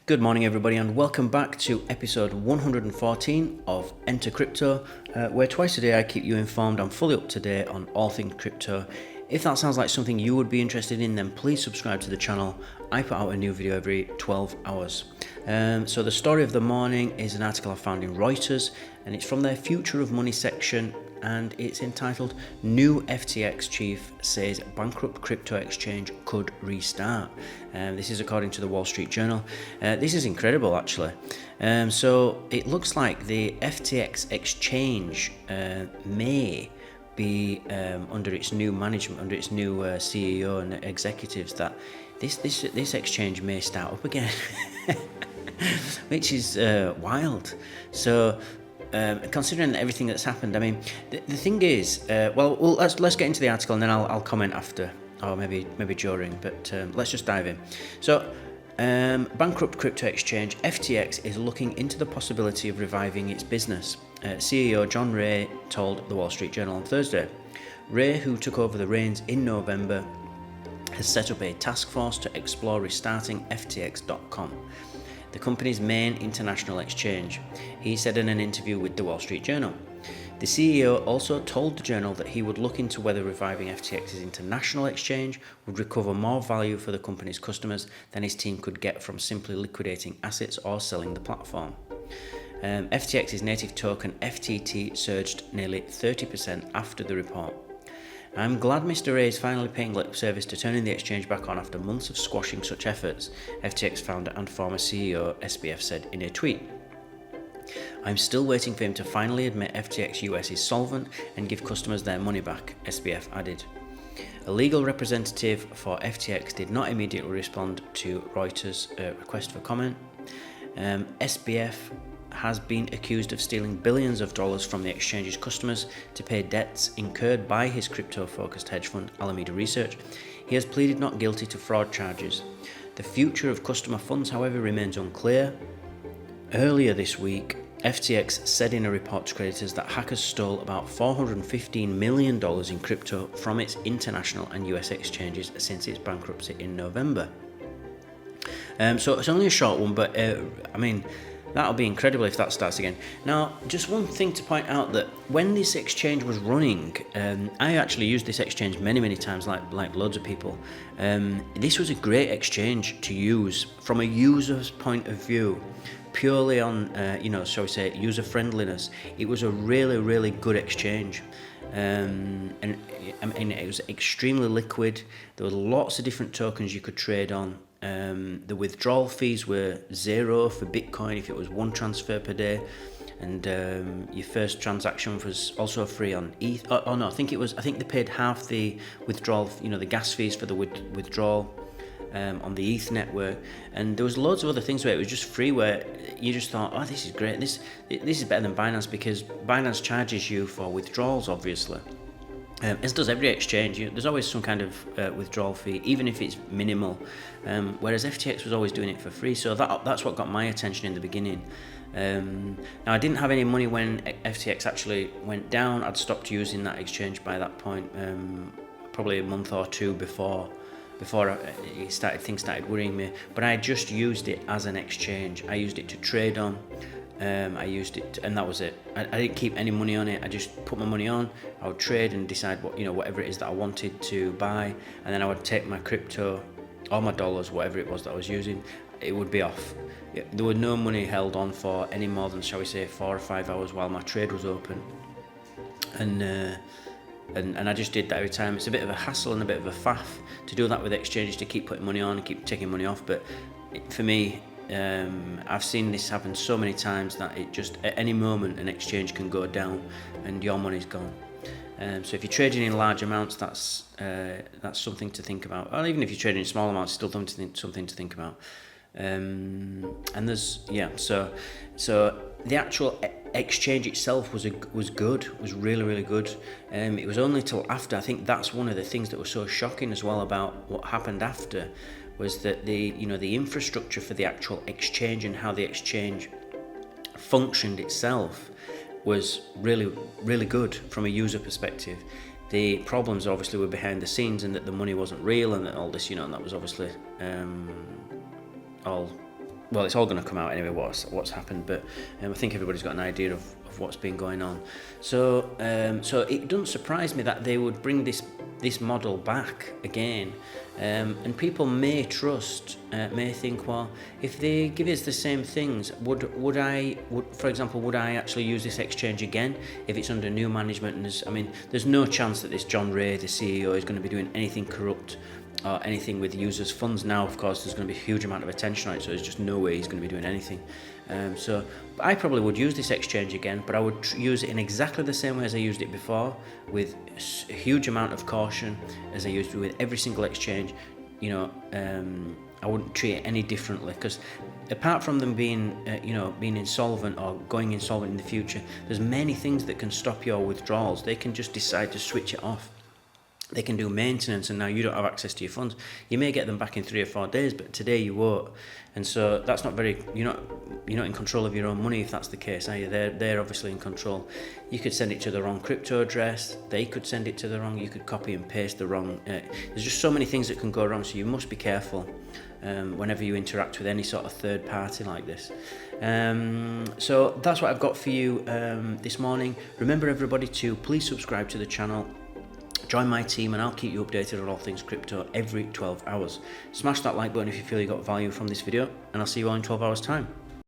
Good morning, everybody, and welcome back to episode 114 of Enter Crypto, where twice a day I keep you informed and fully up to date on all things crypto. If that sounds like something you would be interested in, then please subscribe to the channel. I put out a new video every 12 hours. So the story of the morning is an article I found in Reuters, and it's from their Future of Money section, and it's entitled New FTX Chief Says Bankrupt Crypto Exchange Could Restart. This is according to the Wall Street Journal. This is incredible, actually. So it looks like the FTX exchange may be under its new management, under its new CEO and executives, that this exchange may start up again, which is wild. So considering everything that's happened, I mean, the thing is, let's get into the article and then I'll comment after, or maybe during, but let's just dive in. So Bankrupt Crypto Exchange FTX is looking into the possibility of reviving its business. CEO John Ray told the Wall Street Journal on Thursday. Ray, who took over the reins in November, has set up a task force to explore restarting FTX.com, the company's main international exchange, he said in an interview with the Wall Street Journal. The CEO also told the Journal that he would look into whether reviving FTX's international exchange would recover more value for the company's customers than his team could get from simply liquidating assets or selling the platform. FTX's native token FTT surged nearly 30% after the report. I'm glad Mr. Ray is finally paying lip service to turning the exchange back on after months of squashing such efforts, FTX founder and former CEO SBF said in a tweet. I'm still waiting for him to finally admit FTX US is solvent and give customers their money back, SBF added. A legal representative for FTX did not immediately respond to Reuters' request for comment. SBF has been accused of stealing billions of dollars from the exchange's customers to pay debts incurred by his crypto-focused hedge fund, Alameda Research. He has pleaded not guilty to fraud charges. The future of customer funds, however, remains unclear. Earlier this week, FTX said in a report to creditors that hackers stole about $415 million in crypto from its international and US exchanges since its bankruptcy in November. So it's only a short one, but I mean, that'll be incredible if that starts again. Now, just one thing to point out, that when this exchange was running, I actually used this exchange many times, like loads of people. This was a great exchange to use from a user's point of view, purely on, shall we say, user friendliness. It was a really good exchange. And I mean, it was extremely liquid. There were lots of different tokens you could trade on. The withdrawal fees were zero for Bitcoin if it was one transfer per day, and your first transaction was also free on ETH. I think they paid half the withdrawal, the gas fees for the withdrawal on the ETH network, and there was loads of other things where it was just free, where you just thought, oh, this is great, this is better than Binance, because Binance charges you for withdrawals, obviously. As does every exchange. There's always some kind of withdrawal fee, even if it's minimal, whereas FTX was always doing it for free, so that's what got my attention in the beginning. Now, I didn't have any money when FTX actually went down. I'd stopped using that exchange by that point, probably a month or two before things started worrying me, but I just used it as an exchange. I used it to trade on. I used it, and that was it. I didn't keep any money on it. I just put my money on. I would trade and decide whatever it is that I wanted to buy, and then I would take my crypto or my dollars, whatever it was that I was using. It would be off. There was no money held on for any more than, shall we say, 4 or 5 hours while my trade was open, and I just did that every time. It's a bit of a hassle and a bit of a faff to do that with exchanges, to keep putting money on and keep taking money off. But for me, I've seen this happen so many times that it just, at any moment, an exchange can go down and your money's gone. So if you're trading in large amounts, that's something to think about. Or even if you're trading in small amounts, still something to think about. And there's so the actual exchange itself was good, was really good. It was only till after, I think that's one of the things that was so shocking as well about what happened after, was that the infrastructure for the actual exchange and how the exchange functioned itself was really good from a user perspective. The problems obviously were behind the scenes, and that the money wasn't real, and that all this, and that was obviously all well, it's all going to come out anyway, what's happened, but I think everybody's got an idea of what's been going on. So so it doesn't surprise me that they would bring this model back again, and people may think, well, if they give us the same things, would I, for example, would I actually use this exchange again if it's under new management? And there's no chance that this John Ray, the CEO, is going to be doing anything corrupt or anything with users' funds. Now, of course, there's going to be a huge amount of attention on it, so there's just no way he's going to be doing anything. So I probably would use this exchange again, but I would use it in exactly the same way as I used it before, with a huge amount of caution, as I used with every single exchange. I wouldn't treat it any differently, because apart from them being insolvent or going insolvent in the future, there's many things that can stop your withdrawals. They can just decide to switch it off. They can do maintenance, and now you don't have access to your funds. You may get them back in 3 or 4 days, but today you won't. And so that's not very, you're not in control of your own money if that's the case, are you? They're obviously in control. You could send it to the wrong crypto address. They could send it to the wrong. You could copy and paste the wrong. There's just so many things that can go wrong. So you must be careful whenever you interact with any sort of third party like this. So that's what I've got for you this morning. Remember, everybody, to please subscribe to the channel. Join my team, and I'll keep you updated on all things crypto every 12 hours. Smash that like button if you feel you got value from this video, and I'll see you all in 12 hours time.